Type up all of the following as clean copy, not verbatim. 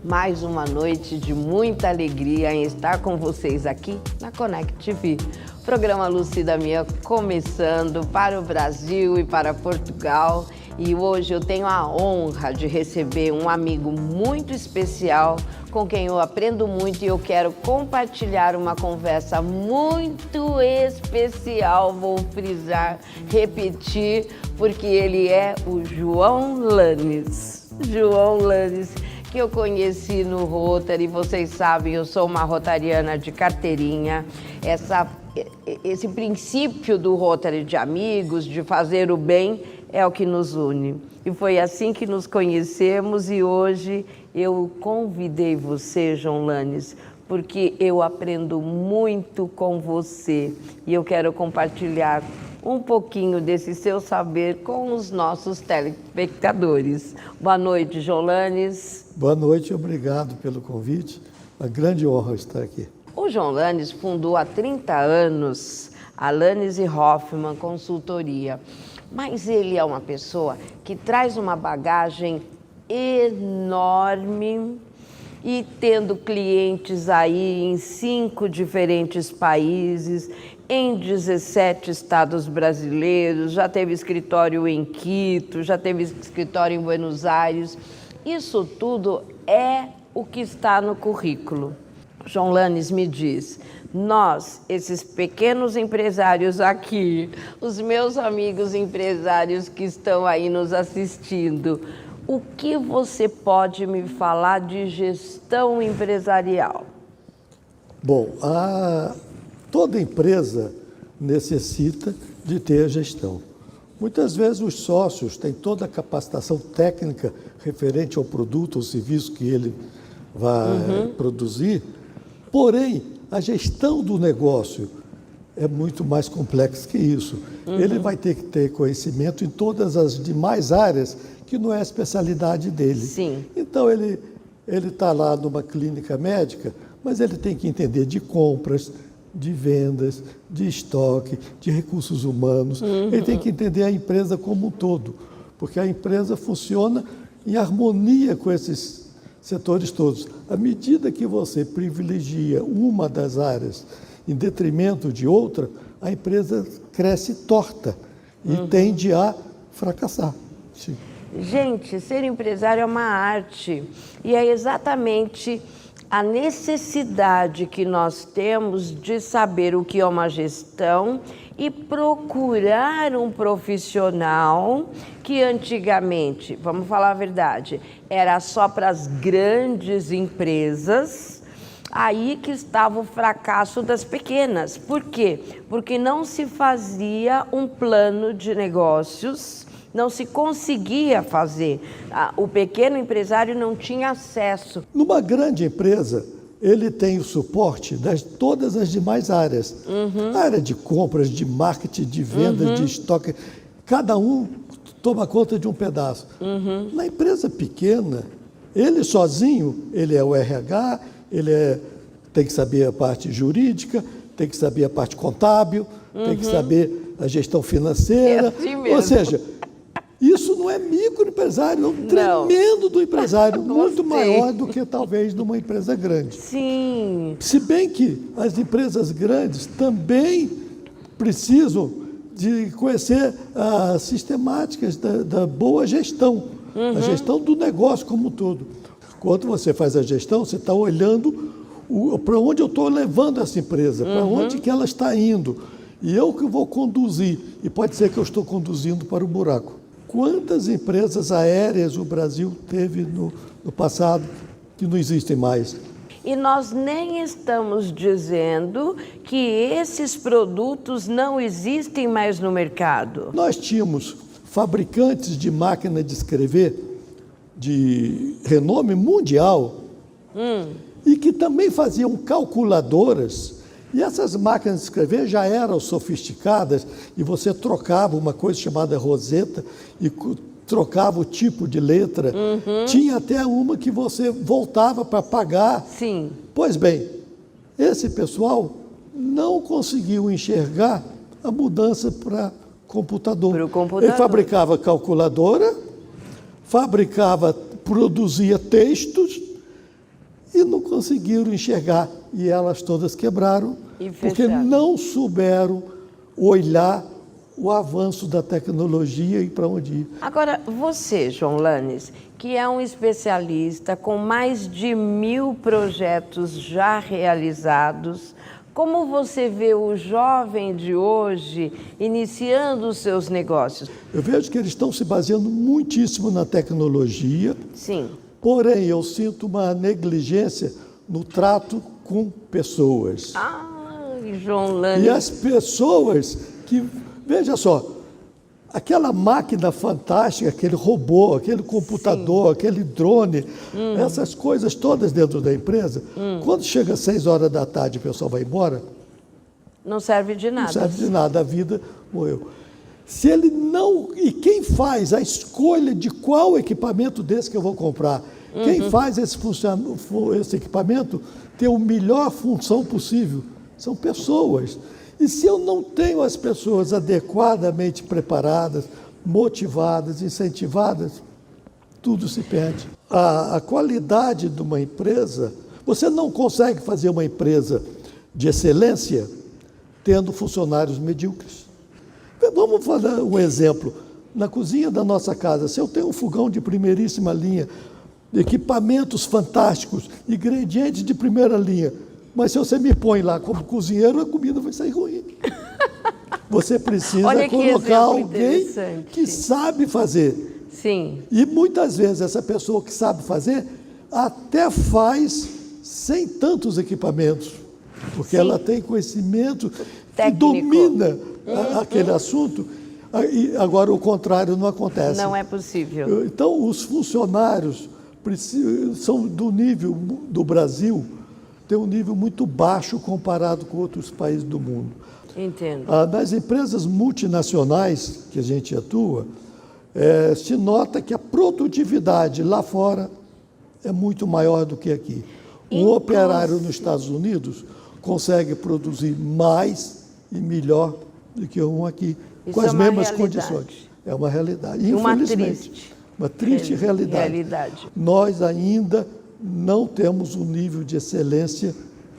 mais uma noite de muita alegria em estar com vocês aqui na Connect TV. Programa Lucida Minha começando para o Brasil e para Portugal. E hoje eu tenho a honra de receber um amigo muito especial com quem eu aprendo muito e eu quero compartilhar uma conversa muito especial. Vou frisar, repetir, porque ele é o João Lanes. João Lanes, que eu conheci no Rotary. Vocês sabem, eu sou uma rotariana de carteirinha. Esse princípio do Rotary de amigos, de fazer o bem, é o que nos une. E foi assim que nos conhecemos e hoje eu convidei você, João Lanes, porque eu aprendo muito com você e eu quero compartilhar um pouquinho desse seu saber com os nossos telespectadores. Boa noite, João Lanes. Boa noite, obrigado pelo convite. Uma grande honra estar aqui. O João Lanes fundou há 30 anos a Lanes & Hoffmann Consultoria. Mas ele é uma pessoa que traz uma bagagem enorme e tendo clientes aí em 5 diferentes países, em 17 estados brasileiros, já teve escritório em Quito, já teve escritório em Buenos Aires. Isso tudo é o que está no currículo. João Lanes me diz, nós, esses pequenos empresários aqui, os meus amigos empresários que estão aí nos assistindo, o que você pode me falar de gestão empresarial? Bom, toda empresa necessita de ter gestão. Muitas vezes os sócios têm toda a capacitação técnica referente ao produto ou serviço que ele vai produzir, porém, a gestão do negócio é muito mais complexa que isso. Ele vai ter que ter conhecimento em todas as demais áreas que não é a especialidade dele. Sim. Então, ele está lá numa clínica médica, mas ele tem que entender de compras, de vendas, de estoque, de recursos humanos. Ele tem que entender a empresa como um todo, porque a empresa funciona em harmonia com esses setores todos. À medida que você privilegia uma das áreas em detrimento de outra, a empresa cresce torta e tende a fracassar. Sim. Gente, ser empresário é uma arte e é exatamente a necessidade que nós temos de saber o que é uma gestão e procurar um profissional que antigamente, vamos falar a verdade, era só para as grandes empresas, aí que estava o fracasso das pequenas. Por quê? Porque não se fazia um plano de negócios, não se conseguia fazer. O pequeno empresário não tinha acesso. Numa grande empresa, ele tem o suporte de todas as demais áreas. A área de compras, de marketing, de vendas, de estoque. Cada um toma conta de um pedaço. Na empresa pequena, ele sozinho, ele é o RH, tem que saber a parte jurídica, tem que saber a parte contábil, tem que saber a gestão financeira. É assim mesmo. Ou seja, isso não é microempresário, é um tremendo do empresário, muito maior do que talvez numa empresa grande. Sim. Se bem que as empresas grandes também precisam de conhecer as sistemáticas da boa gestão, a gestão do negócio como um todo. Quando você faz a gestão, você está olhando para onde eu estou levando essa empresa, para onde que ela está indo. E eu que vou conduzir, e pode ser que eu estou conduzindo para o buraco. Quantas empresas aéreas o Brasil teve no passado que não existem mais? E nós nem estamos dizendo que esses produtos não existem mais no mercado. Nós tínhamos fabricantes de máquina de escrever de renome mundial e que também faziam calculadoras. E essas máquinas de escrever já eram sofisticadas e você trocava uma coisa chamada roseta e trocava o tipo de letra. Tinha até uma que você voltava para pagar. Sim. Pois bem, esse pessoal não conseguiu enxergar a mudança para computador. Para o computador. Ele fabricava calculadora, produzia textos, e não conseguiram enxergar. E elas todas quebraram, porque não souberam olhar o avanço da tecnologia e para onde ir. Agora, você, João Lanes, que é um especialista com mais de 1000 projetos já realizados, como você vê o jovem de hoje iniciando os seus negócios? Eu vejo que eles estão se baseando muitíssimo na tecnologia. Sim. Porém, eu sinto uma negligência no trato com pessoas. Ai, João Lanes. E as pessoas que... Veja só, aquela máquina fantástica, aquele robô, aquele computador, sim, aquele drone, essas coisas todas dentro da empresa, quando chega às 6 horas da tarde e o pessoal vai embora... Não serve de nada. Não serve de nada, a vida morreu. Se ele não... E quem faz a escolha de qual equipamento desse que eu vou comprar? Quem faz esse equipamento ter a melhor função possível? São pessoas. E se eu não tenho as pessoas adequadamente preparadas, motivadas, incentivadas, tudo se perde. A qualidade de uma empresa, você não consegue fazer uma empresa de excelência tendo funcionários medíocres. Vamos falar um exemplo. Na cozinha da nossa casa, se eu tenho um fogão de primeiríssima linha, equipamentos fantásticos, ingredientes de primeira linha, mas se você me põe lá como cozinheiro, a comida vai sair ruim. Você precisa colocar alguém que sabe fazer. Sim. E muitas vezes essa pessoa que sabe fazer até faz sem tantos equipamentos, porque sim, ela tem conhecimento técnico, que domina aquele assunto. E agora o contrário não acontece. Não é possível. Então os funcionários são do nível do Brasil, tem um nível muito baixo comparado com outros países do mundo. Entendo. Nas empresas multinacionais que a gente atua, se nota que a produtividade lá fora é muito maior do que aqui. Um operário nos Estados Unidos consegue produzir mais e melhor do que um aqui, com as mesmas condições. É uma realidade, infelizmente. Uma triste realidade. Nós ainda não temos um nível de excelência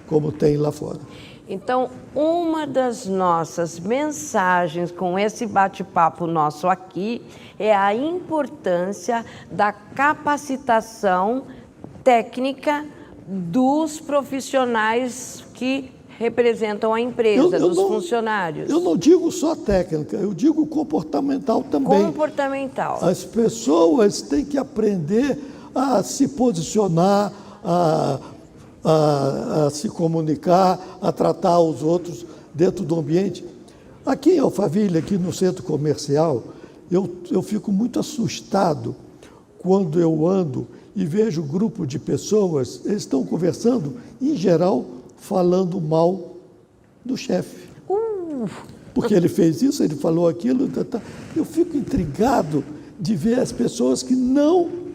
como tem lá fora. Então, uma das nossas mensagens com esse bate-papo nosso aqui é a importância da capacitação técnica dos profissionais que representam a empresa, dos funcionários. Eu não digo só técnica, eu digo comportamental também. Comportamental. As pessoas têm que aprender a se posicionar, a se comunicar, a tratar os outros dentro do ambiente. Aqui em Alphaville, aqui no centro comercial, eu fico muito assustado quando eu ando e vejo um grupo de pessoas, eles estão conversando, em geral, falando mal do chefe. Porque ele fez isso, ele falou aquilo. Eu fico intrigado de ver as pessoas que não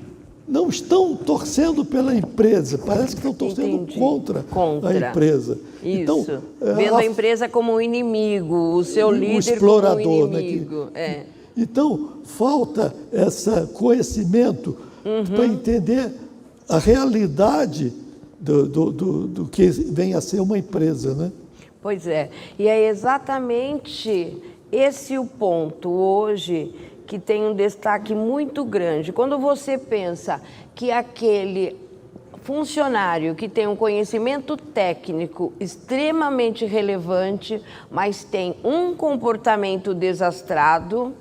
estão torcendo pela empresa, parece que estão torcendo contra a empresa. Isso. Então, vendo a empresa como um inimigo, o seu líder explorador, como um inimigo. Né, Então, falta esse conhecimento para entender a realidade do que vem a ser uma empresa, né? Pois é, e é exatamente esse o ponto hoje que tem um destaque muito grande. Quando você pensa que aquele funcionário que tem um conhecimento técnico extremamente relevante, mas tem um comportamento desastrado,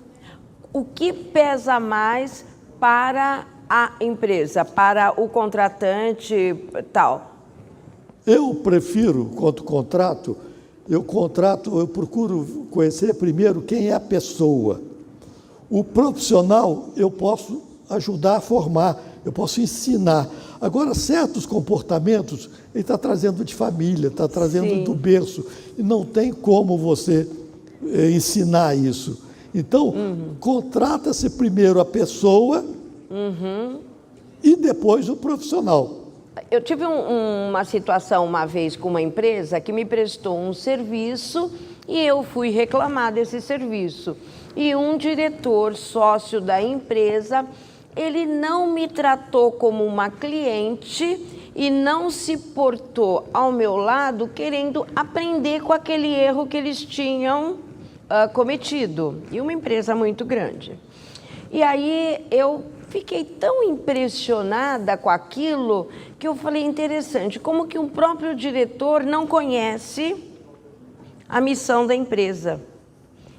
o que pesa mais para a empresa, para o contratante tal? Eu prefiro, quanto contrato, eu procuro conhecer primeiro quem é a pessoa. O profissional eu posso ajudar a formar, eu posso ensinar. Agora, certos comportamentos, ele está trazendo de família, está trazendo do berço, e não tem como você ensinar isso. Então, contrata-se primeiro a pessoa e depois o profissional. Eu tive uma situação uma vez com uma empresa que me prestou um serviço e eu fui reclamar desse serviço. E um diretor sócio da empresa, ele não me tratou como uma cliente e não se portou ao meu lado querendo aprender com aquele erro que eles tinham cometido. E uma empresa muito grande. E aí eu fiquei tão impressionada com aquilo que eu falei, interessante, como que um próprio diretor não conhece a missão da empresa.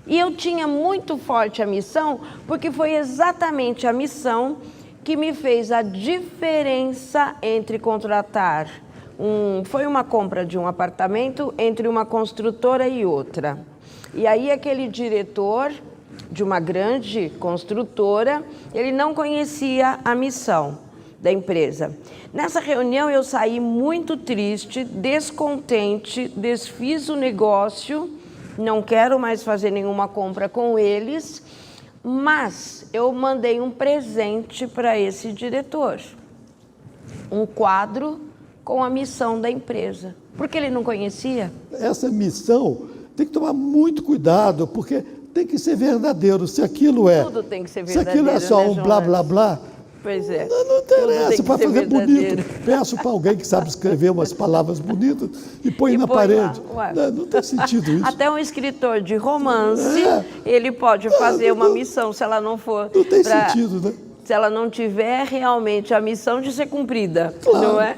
E eu tinha muito forte a missão, porque foi exatamente a missão que me fez a diferença entre contratar foi uma compra de um apartamento entre uma construtora e outra. E aí aquele diretor de uma grande construtora, ele não conhecia a missão da empresa. Nessa reunião eu saí muito triste, descontente, desfiz o negócio, não quero mais fazer nenhuma compra com eles, mas eu mandei um presente para esse diretor, um quadro com a missão da empresa, porque ele não conhecia. Essa missão tem que tomar muito cuidado, porque tem que ser verdadeiro. Se aquilo é... Tudo tem que ser verdadeiro, se aquilo é só né, um blá, blá, blá... Pois é. Não interessa, para fazer verdadeiro. bonito. Peço para alguém que sabe escrever umas palavras bonitas e põe na parede. Não tem sentido isso. Até um escritor de romance, ele pode fazer uma missão, se ela não for... Não tem sentido, né? Se ela não tiver realmente a missão de ser cumprida, claro. Não é?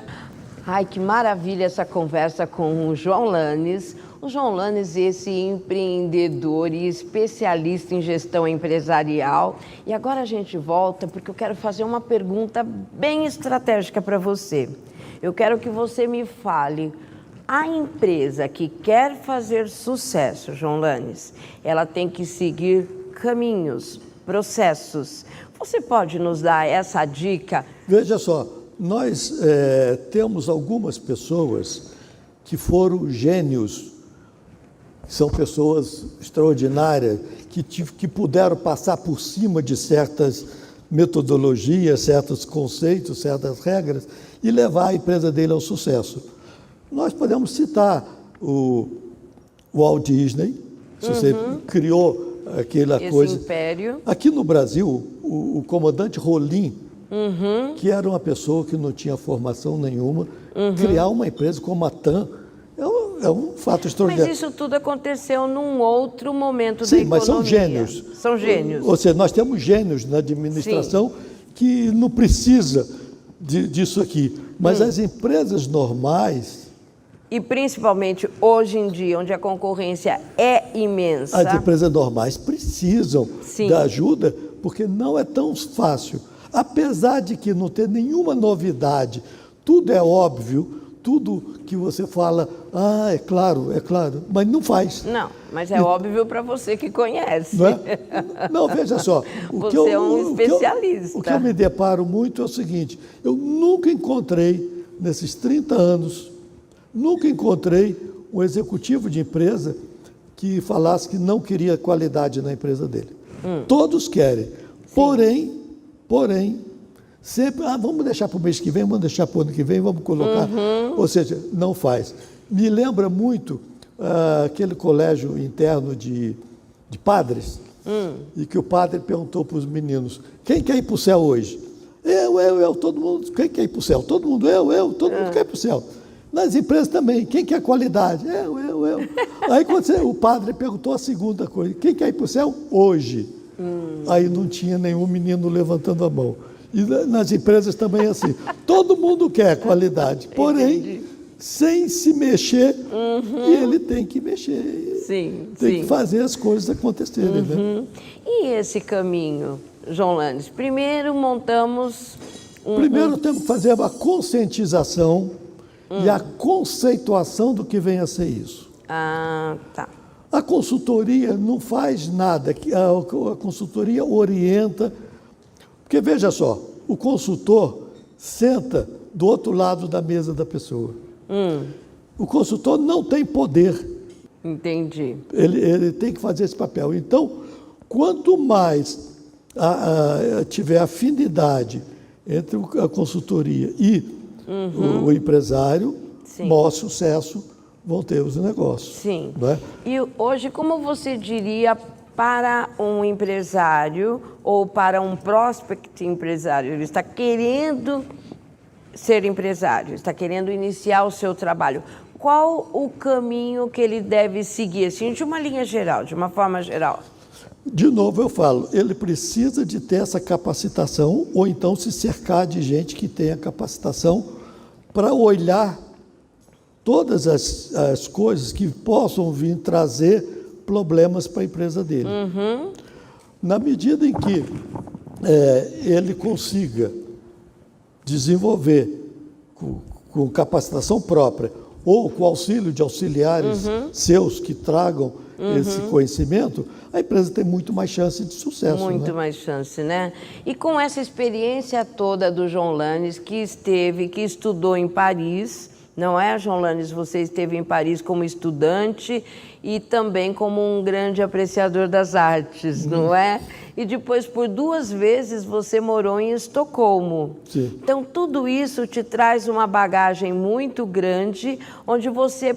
Ai, que maravilha essa conversa com o João Lanes. O João Lanes, esse empreendedor e especialista em gestão empresarial. E agora a gente volta porque eu quero fazer uma pergunta bem estratégica para você. Eu quero que você me fale, a empresa que quer fazer sucesso, João Lanes, ela tem que seguir caminhos, processos. Você pode nos dar essa dica? Veja só, nós temos algumas pessoas que foram gênios, são pessoas extraordinárias, que puderam passar por cima de certas metodologias, certos conceitos, certas regras e levar a empresa dele ao sucesso. Nós podemos citar o Walt Disney, se você criou aquela coisa. Esse império. Aqui no Brasil, o comandante Rolim, que era uma pessoa que não tinha formação nenhuma, criar uma empresa como a TAM é um fato extraordinário. Mas isso tudo aconteceu num outro momento da Sim, economia. mas são gênios. São gênios. Ou seja, nós temos gênios na administração que não precisa disso aqui. Mas as empresas normais... E principalmente hoje em dia, onde a concorrência é imensa... As empresas normais precisam da ajuda, porque não é tão fácil. Apesar de que não ter nenhuma novidade, tudo é óbvio, tudo que você fala, é claro, mas não faz. Não, mas é óbvio para você que conhece. Não, não, veja só. Você é um especialista. O que eu me deparo muito é o seguinte, eu nunca encontrei, nesses 30 anos, nunca encontrei um executivo de empresa que falasse que não queria qualidade na empresa dele. Todos querem. Porém, sempre, vamos deixar para o mês que vem, vamos deixar para o ano que vem, vamos colocar. Ou seja, não faz. Me lembra muito aquele colégio interno de padres, e que o padre perguntou para os meninos, quem quer ir para o céu hoje? Eu, todo mundo. Quem quer ir para o céu? Todo mundo, todo mundo quer ir para o céu. Nas empresas também, quem quer qualidade? Eu. Aí quando o padre perguntou a segunda coisa, quem quer ir para o céu hoje? Aí não tinha nenhum menino levantando a mão. E nas empresas também é assim. Todo mundo quer qualidade, porém, sem se mexer, e ele tem que mexer. Tem que fazer as coisas acontecerem. Né? E esse caminho, João Lanes? Primeiro montamos... Primeiro temos que fazer uma conscientização e a conceituação do que vem a ser isso. Tá. A consultoria não faz nada, a consultoria orienta. Porque, veja só, o consultor senta do outro lado da mesa da pessoa. O consultor não tem poder. Entendi. Ele tem que fazer esse papel. Então, quanto mais tiver afinidade entre a consultoria e o empresário, maior sucesso vão ter os negócios. Sim. Não é? E hoje, como você diria para um empresário ou para um prospect empresário, ele está querendo ser empresário, está querendo iniciar o seu trabalho, qual o caminho que ele deve seguir, assim, de uma linha geral, de uma forma geral? De novo eu falo, ele precisa de ter essa capacitação ou então se cercar de gente que tenha capacitação para olhar todas as coisas que possam vir trazer problemas para a empresa dele. Na medida em que ele consiga desenvolver com capacitação própria ou com auxílio de auxiliares seus que tragam esse conhecimento, a empresa tem muito mais chance de sucesso. Muito mais chance, né? E com essa experiência toda do João Lanes, que estudou em Paris, não é, João Lanes? Você esteve em Paris como estudante e também como um grande apreciador das artes, não é? E depois, por 2 vezes, você morou em Estocolmo. Sim. Então, tudo isso te traz uma bagagem muito grande, onde você,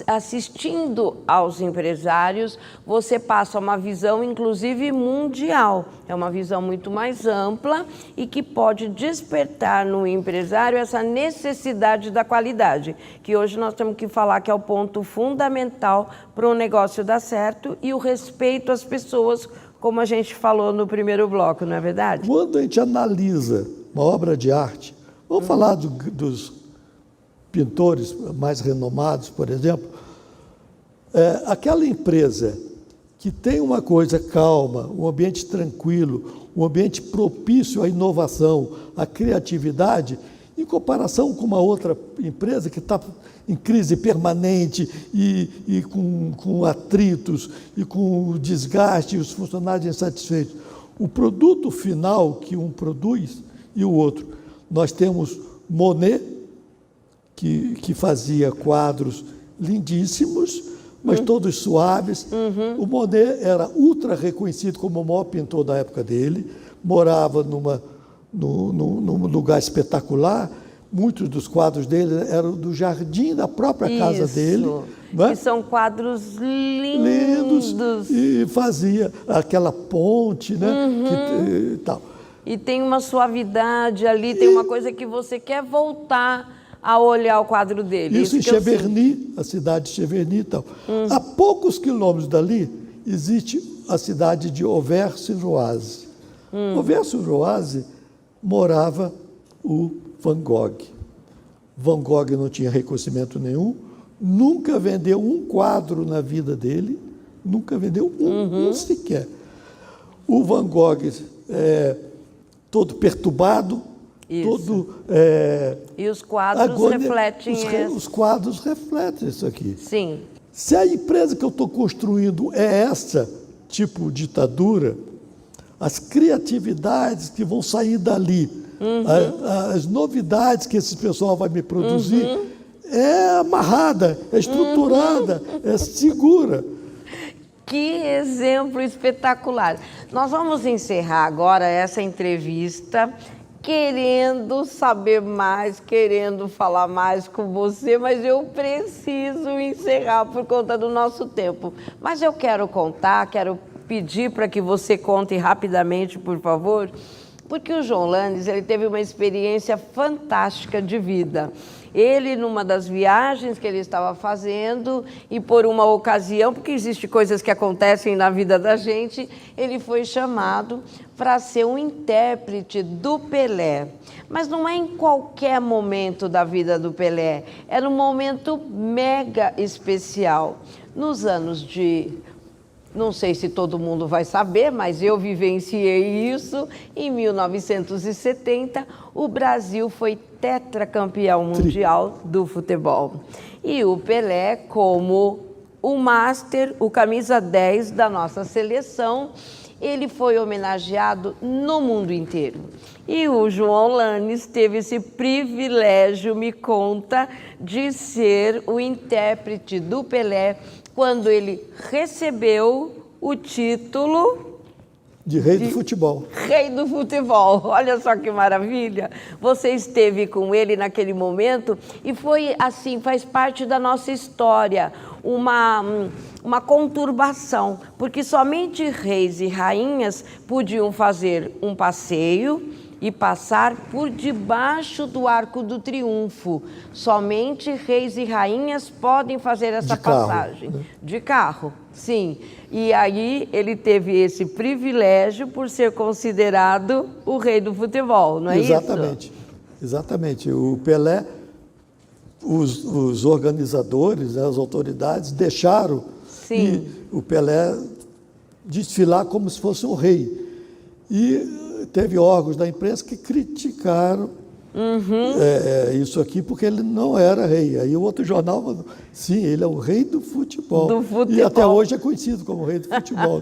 assistindo aos empresários, você passa uma visão, inclusive, mundial. É uma visão muito mais ampla e que pode despertar no empresário essa necessidade da qualidade, que hoje nós temos que falar que é o ponto fundamental para o negócio dar certo, e o respeito às pessoas, como a gente falou no primeiro bloco, não é verdade? Quando a gente analisa uma obra de arte, vamos falar dos pintores mais renomados, por exemplo, aquela empresa que tem uma coisa calma, um ambiente tranquilo, um ambiente propício à inovação, à criatividade, em comparação com uma outra empresa que está em crise permanente e com atritos e com desgaste, e os funcionários insatisfeitos. O produto final que um produz e o outro. Nós temos Monet, que fazia quadros lindíssimos, mas todos suaves. O Monet era ultra reconhecido como o maior pintor da época dele, morava num lugar espetacular. Muitos dos quadros dele eram do jardim da própria casa dele. Não é? E são quadros lindos. E fazia aquela ponte, né? E tal. E tem uma suavidade ali, tem uma coisa que você quer voltar a olhar o quadro dele. Isso em Cheverny, a cidade de Cheverny e tal. A poucos quilômetros dali existe a cidade de Auvers-sur-Oise. Auvers-sur-Oise morava o Van Gogh. Van Gogh não tinha reconhecimento nenhum, nunca vendeu um quadro na vida dele, nunca vendeu um sequer. O Van Gogh todo perturbado, todo... E os quadros refletem isso. Os quadros refletem isso aqui. Sim. Se a empresa que eu estou construindo é essa tipo de ditadura, as criatividades que vão sair dali, as novidades que esse pessoal vai me produzir, é amarrada, é estruturada, é segura. Que exemplo espetacular. Nós vamos encerrar agora essa entrevista querendo saber mais, querendo falar mais com você, mas eu preciso encerrar por conta do nosso tempo. Mas eu quero pedir para que você conte rapidamente, por favor, porque o João Lanes, ele teve uma experiência fantástica de vida. Ele, numa das viagens que ele estava fazendo, e por uma ocasião, porque existem coisas que acontecem na vida da gente, ele foi chamado para ser um intérprete do Pelé. Mas não é em qualquer momento da vida do Pelé, era um momento mega especial. Nos anos de... Não sei se todo mundo vai saber, mas eu vivenciei isso. Em 1970, o Brasil foi tetracampeão mundial do futebol. E o Pelé, como o master, o camisa 10 da nossa seleção, ele foi homenageado no mundo inteiro. E o João Lanes teve esse privilégio, me conta, de ser o intérprete do Pelé quando ele recebeu o título de rei do futebol. Rei do futebol. Olha só que maravilha. Você esteve com ele naquele momento e foi assim, faz parte da nossa história, uma conturbação, porque somente reis e rainhas podiam fazer um passeio e passar por debaixo do Arco do Triunfo. Somente reis e rainhas podem fazer essa passagem. De carro, sim. E aí ele teve esse privilégio por ser considerado o rei do futebol, não é isso? Exatamente, exatamente. O Pelé, os organizadores, as autoridades deixaram o Pelé desfilar como se fosse um rei. E teve órgãos da imprensa que criticaram isso aqui porque ele não era rei. Aí o outro jornal falou, sim, ele é o rei do futebol. E até hoje é conhecido como rei do futebol.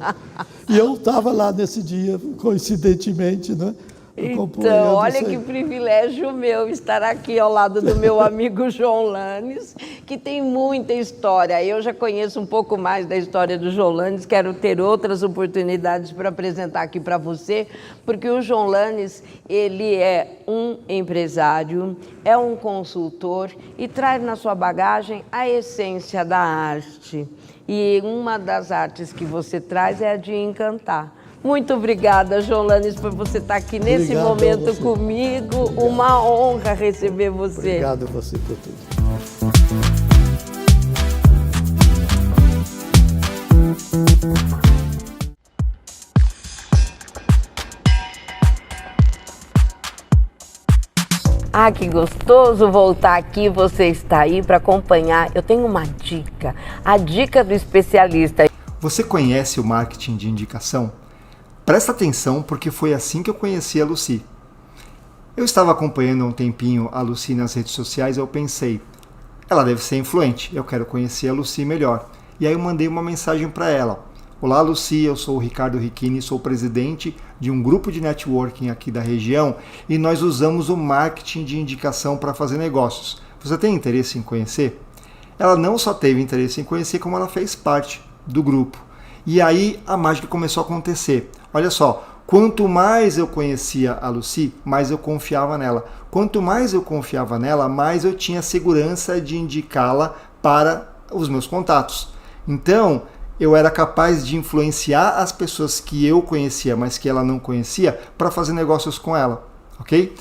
E eu estava lá nesse dia, coincidentemente, né? Então, olha que privilégio meu estar aqui ao lado do meu amigo João Lanes, que tem muita história. Eu já conheço um pouco mais da história do João Lanes, quero ter outras oportunidades para apresentar aqui para você, porque o João Lanes, ele é um empresário, é um consultor e traz na sua bagagem a essência da arte. E uma das artes que você traz é a de encantar. Muito obrigada, João Lanes, por você estar aqui nesse momento comigo. Obrigado. Uma honra receber você. Obrigado a você por tudo. Ah, que gostoso voltar aqui, você está aí para acompanhar. Eu tenho uma dica, a dica do especialista. Você conhece o marketing de indicação? Presta atenção, porque foi assim que eu conheci a Lucy. Eu estava acompanhando há um tempinho a Lucy nas redes sociais e eu pensei, ela deve ser influente, eu quero conhecer a Lucy melhor. E aí eu mandei uma mensagem para ela. Olá, Lucy, eu sou o Ricardo Ricchini, sou presidente de um grupo de networking aqui da região e nós usamos o marketing de indicação para fazer negócios. Você tem interesse em conhecer? Ela não só teve interesse em conhecer, como ela fez parte do grupo. E aí a mágica começou a acontecer. Olha só, quanto mais eu conhecia a Lucy, mais eu confiava nela. Quanto mais eu confiava nela, mais eu tinha segurança de indicá-la para os meus contatos. Então, eu era capaz de influenciar as pessoas que eu conhecia, mas que ela não conhecia, para fazer negócios com ela, ok?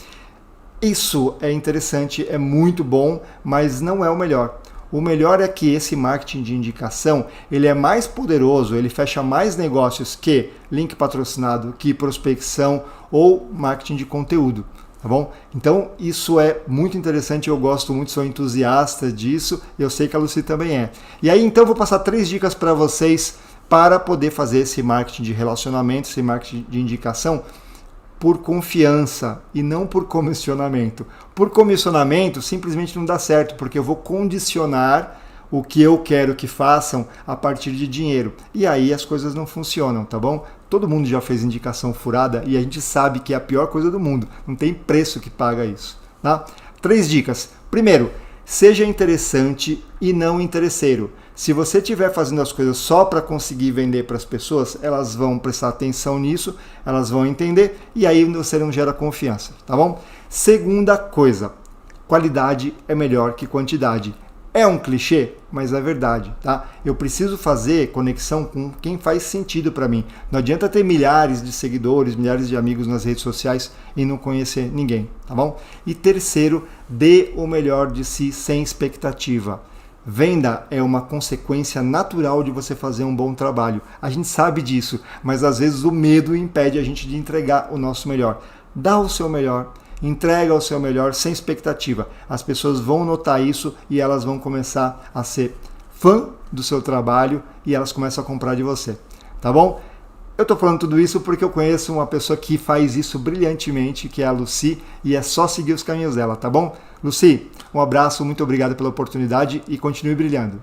Isso é interessante, é muito bom, mas não é o melhor. O melhor é que esse marketing de indicação, ele é mais poderoso, ele fecha mais negócios que link patrocinado, que prospecção ou marketing de conteúdo, tá bom? Então, isso é muito interessante, eu gosto muito, sou entusiasta disso, eu sei que a Lucy também é. E aí, então, vou passar 3 dicas para vocês para poder fazer esse marketing de relacionamento, esse marketing de indicação, por confiança e não por comissionamento. Por comissionamento simplesmente não dá certo, porque eu vou condicionar o que eu quero que façam a partir de dinheiro. E aí as coisas não funcionam, tá bom? Todo mundo já fez indicação furada e a gente sabe que é a pior coisa do mundo. Não tem preço que paga isso, tá? 3 dicas. Primeiro, seja interessante e não interesseiro. Se você estiver fazendo as coisas só para conseguir vender para as pessoas, elas vão prestar atenção nisso, elas vão entender e aí você não gera confiança, tá bom? Segunda coisa, qualidade é melhor que quantidade. É um clichê, mas é verdade, tá? Eu preciso fazer conexão com quem faz sentido para mim. Não adianta ter milhares de seguidores, milhares de amigos nas redes sociais e não conhecer ninguém, tá bom? E terceiro, dê o melhor de si sem expectativa. Venda é uma consequência natural de você fazer um bom trabalho. A gente sabe disso, mas às vezes o medo impede a gente de entregar o nosso melhor. Dá o seu melhor, entrega o seu melhor sem expectativa. As pessoas vão notar isso e elas vão começar a ser fã do seu trabalho e elas começam a comprar de você. Tá bom? Eu estou falando tudo isso porque eu conheço uma pessoa que faz isso brilhantemente, que é a Lucy, e é só seguir os caminhos dela, tá bom? Lucy, um abraço, muito obrigado pela oportunidade e continue brilhando.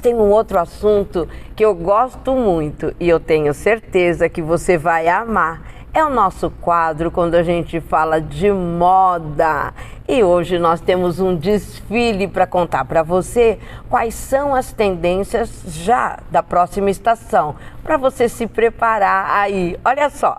Tem um outro assunto que eu gosto muito e eu tenho certeza que você vai amar. É o nosso quadro quando a gente fala de moda. E hoje nós temos um desfile para contar para você quais são as tendências já da próxima estação, para você se preparar aí. Olha só.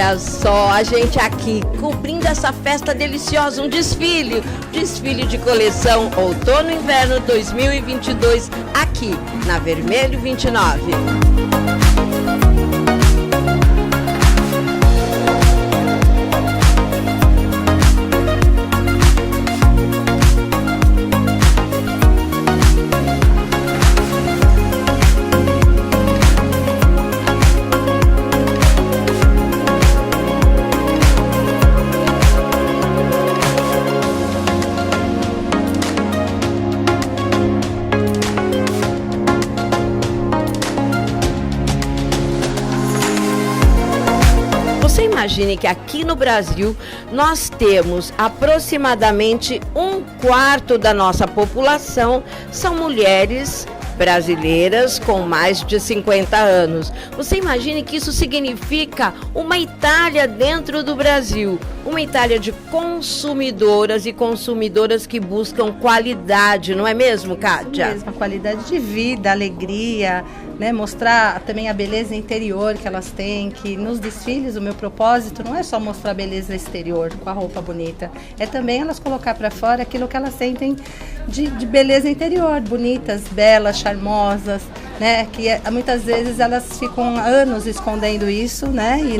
Olha só, a gente aqui cobrindo essa festa deliciosa, um desfile de coleção Outono Inverno 2022 aqui na Vermelho 29. Imagine que aqui no Brasil nós temos aproximadamente 1/4 da nossa população são mulheres brasileiras com mais de 50 anos. Você imagine que isso significa uma Itália dentro do Brasil, uma Itália de consumidoras e consumidoras que buscam qualidade, não é mesmo, Kátia? Isso mesmo, qualidade de vida, alegria, né? Mostrar também a beleza interior que elas têm, que nos desfiles o meu propósito não é só mostrar a beleza exterior com a roupa bonita, é também elas colocar para fora aquilo que elas sentem de beleza interior, bonitas, belas, charmosas, né? Que muitas vezes elas ficam anos escondendo isso, né? E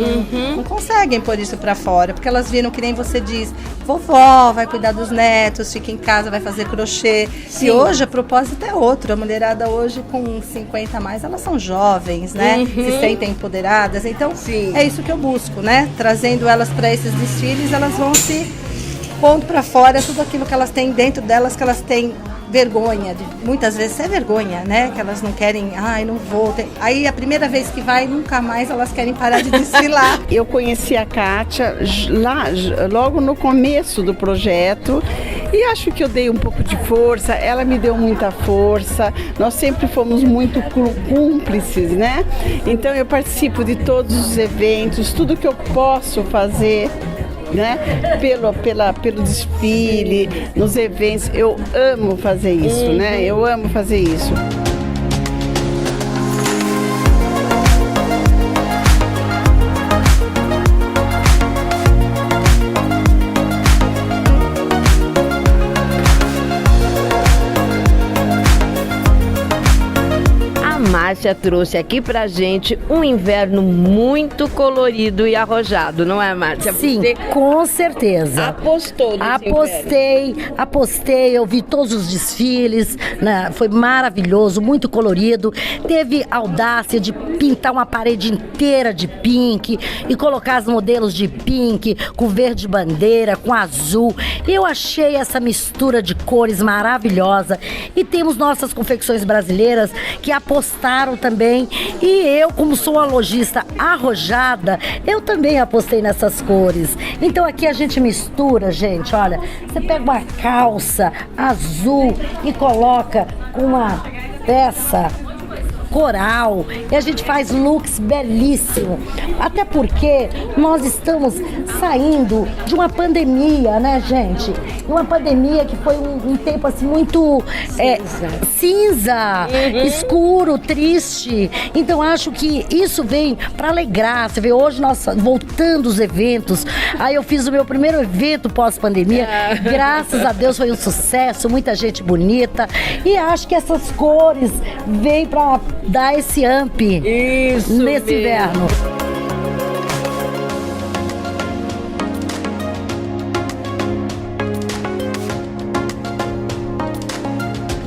não conseguem pôr isso para fora, porque elas viram que nem você diz, vovó vai cuidar dos netos, fica em casa, vai fazer crochê. Sim. E hoje o propósito é outro. A mulherada hoje com 50 a mais, elas são jovens, né? Se sentem empoderadas. Então, sim, é isso que eu busco, né? Trazendo elas para esses desfiles, elas vão se pondo para fora tudo aquilo que elas têm dentro delas, que elas têm vergonha, muitas vezes é vergonha, né? Que elas não querem, não vou. Aí a primeira vez que vai, nunca mais elas querem parar de desfilar. Eu conheci a Kátia logo no começo do projeto e acho que eu dei um pouco de força, ela me deu muita força, nós sempre fomos muito cúmplices, né? Então eu participo de todos os eventos, tudo que eu posso fazer, né? Pelo desfile, nos eventos, eu amo fazer isso, né? Eu amo fazer isso. Márcia trouxe aqui pra gente um inverno muito colorido e arrojado, não é, Márcia? Sim, você com certeza. Apostou nesse Apostei, eu vi todos os desfiles, né? Foi maravilhoso, muito colorido. Teve audácia de pintar uma parede inteira de pink e colocar os modelos de pink com verde bandeira, com azul. Eu achei essa mistura de cores maravilhosa. E temos nossas confecções brasileiras que apostaram também, e eu, como sou uma lojista arrojada, eu também apostei nessas cores. Então aqui a gente mistura, gente, olha, você pega uma calça azul e coloca com uma peça coral e a gente faz looks belíssimos, até porque nós estamos saindo de uma pandemia, né, gente? Uma pandemia que foi um tempo assim muito cinza, escuro, triste. Então acho que isso vem para alegrar. Você vê, hoje nós voltando os eventos, aí eu fiz o meu primeiro evento pós-pandemia, graças a Deus foi um sucesso, muita gente bonita, e acho que essas cores vêm para dar esse amp nesse inverno.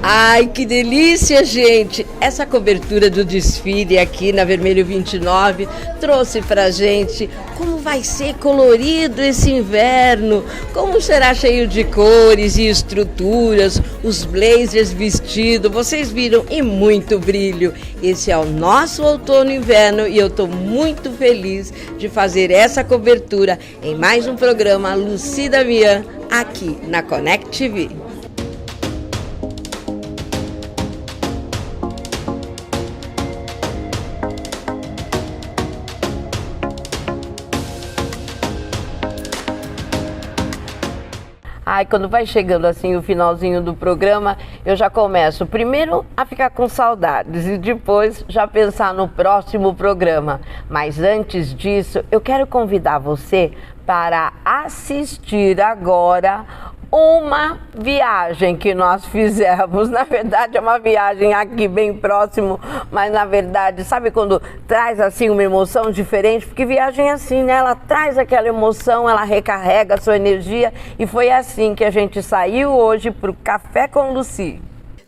Ai, que delícia, gente! Essa cobertura do desfile aqui na Vermelho 29 trouxe pra gente como vai ser colorido esse inverno, como será cheio de cores e estruturas, os blazers vestidos, vocês viram, e muito brilho. Esse é o nosso outono e inverno e eu estou muito feliz de fazer essa cobertura em mais um programa Lucy Damian aqui na Connect TV. Ai, quando vai chegando assim o finalzinho do programa, eu já começo primeiro a ficar com saudades e depois já pensar no próximo programa. Mas antes disso, eu quero convidar você para assistir agora uma viagem que nós fizemos. Na verdade, é uma viagem aqui bem próximo, mas na verdade, sabe quando traz assim uma emoção diferente? Porque viagem é assim, né? Ela traz aquela emoção, ela recarrega a sua energia, e foi assim que a gente saiu hoje para o Café com Lucy.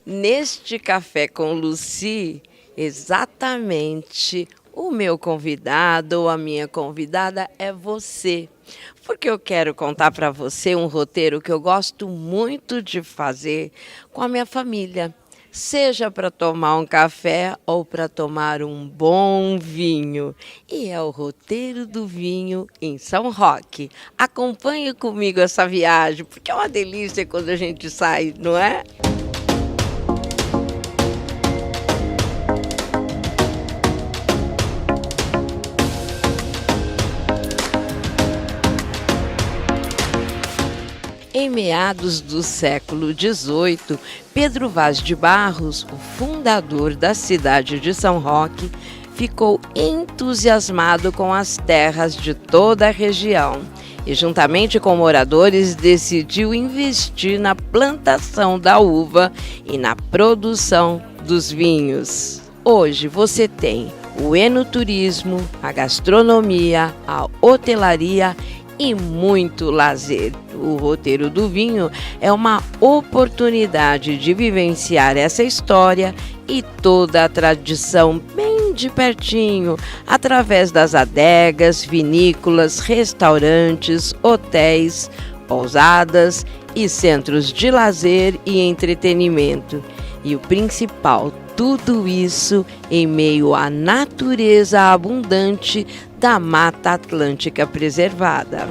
Neste Café com Lucy, exatamente o meu convidado ou a minha convidada é você. Porque eu quero contar para você um roteiro que eu gosto muito de fazer com a minha família. Seja para tomar um café ou para tomar um bom vinho. E é o roteiro do vinho em São Roque. Acompanhe comigo essa viagem, porque é uma delícia quando a gente sai, não é? Em meados do século XVIII, Pedro Vaz de Barros, o fundador da cidade de São Roque, ficou entusiasmado com as terras de toda a região e, juntamente com moradores, decidiu investir na plantação da uva e na produção dos vinhos. Hoje você tem o enoturismo, a gastronomia, a hotelaria e muito lazer. O roteiro do vinho é uma oportunidade de vivenciar essa história e toda a tradição bem de pertinho, através das adegas, vinícolas, restaurantes, hotéis, pousadas e centros de lazer e entretenimento. E o principal, tudo isso em meio à natureza abundante da Mata Atlântica preservada.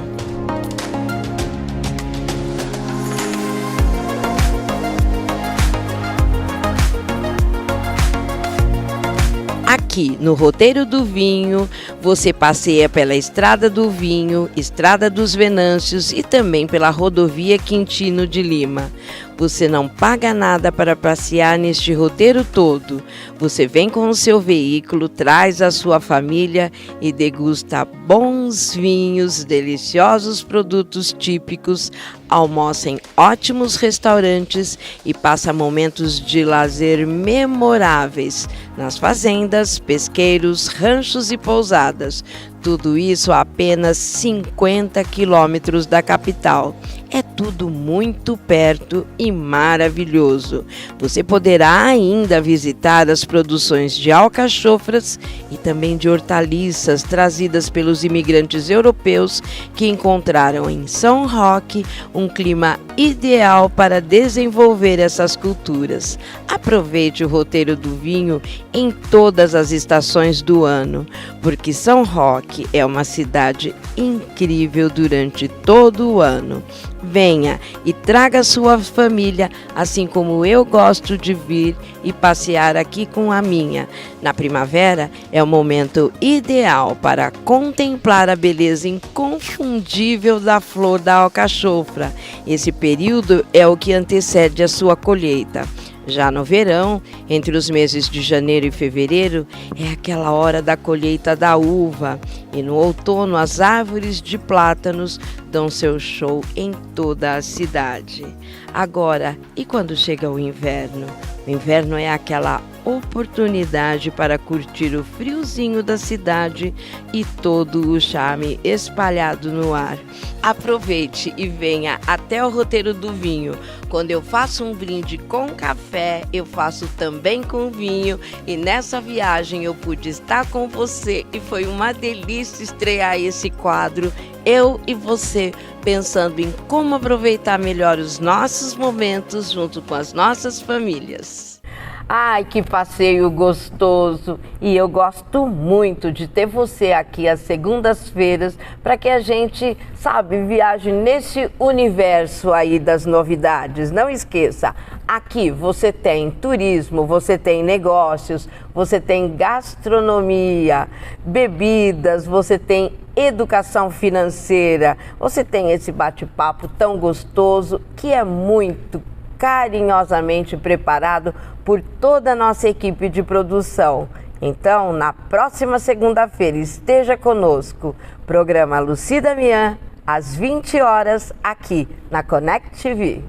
Aqui no Roteiro do Vinho, você passeia pela Estrada do Vinho, Estrada dos Venâncios e também pela Rodovia Quintino de Lima. Você não paga nada para passear neste roteiro todo. Você vem com o seu veículo, traz a sua família e degusta bons vinhos, deliciosos produtos típicos, almoça em ótimos restaurantes e passa momentos de lazer memoráveis nas fazendas, pesqueiros, ranchos e pousadas. Tudo isso a apenas 50 quilômetros da capital. É tudo muito perto e maravilhoso. Você poderá ainda visitar as produções de alcachofras e também de hortaliças trazidas pelos imigrantes europeus que encontraram em São Roque um clima ideal para desenvolver essas culturas. Aproveite o roteiro do vinho em todas as estações do ano, porque São Roque é uma cidade incrível durante todo o ano. Venha e traga sua família, assim como eu gosto de vir e passear aqui com a minha. Na primavera é o momento ideal para contemplar a beleza inconfundível da flor da alcachofra. Esse período é o que antecede a sua colheita. Já no verão, entre os meses de janeiro e fevereiro, é aquela hora da colheita da uva. E no outono, as árvores de plátanos dão seu show em toda a cidade. Agora, e quando chega o inverno? O inverno é aquela oportunidade para curtir o friozinho da cidade e todo o charme espalhado no ar. Aproveite e venha até o Roteiro do Vinho. Quando eu faço um brinde com café, eu faço também com vinho. E nessa viagem eu pude estar com você e foi uma delícia estrear esse quadro, eu e você, pensando em como aproveitar melhor os nossos momentos junto com as nossas famílias. Ai, que passeio gostoso! E eu gosto muito de ter você aqui às segundas-feiras para que a gente, sabe, viaje nesse universo aí das novidades. Não esqueça, aqui você tem turismo, você tem negócios, você tem gastronomia, bebidas, você tem educação financeira, você tem esse bate-papo tão gostoso que é muito carinhosamente preparado por toda a nossa equipe de produção. Então, na próxima segunda-feira, esteja conosco. Programa Lucy Damian, às 20 horas, aqui na Connect TV.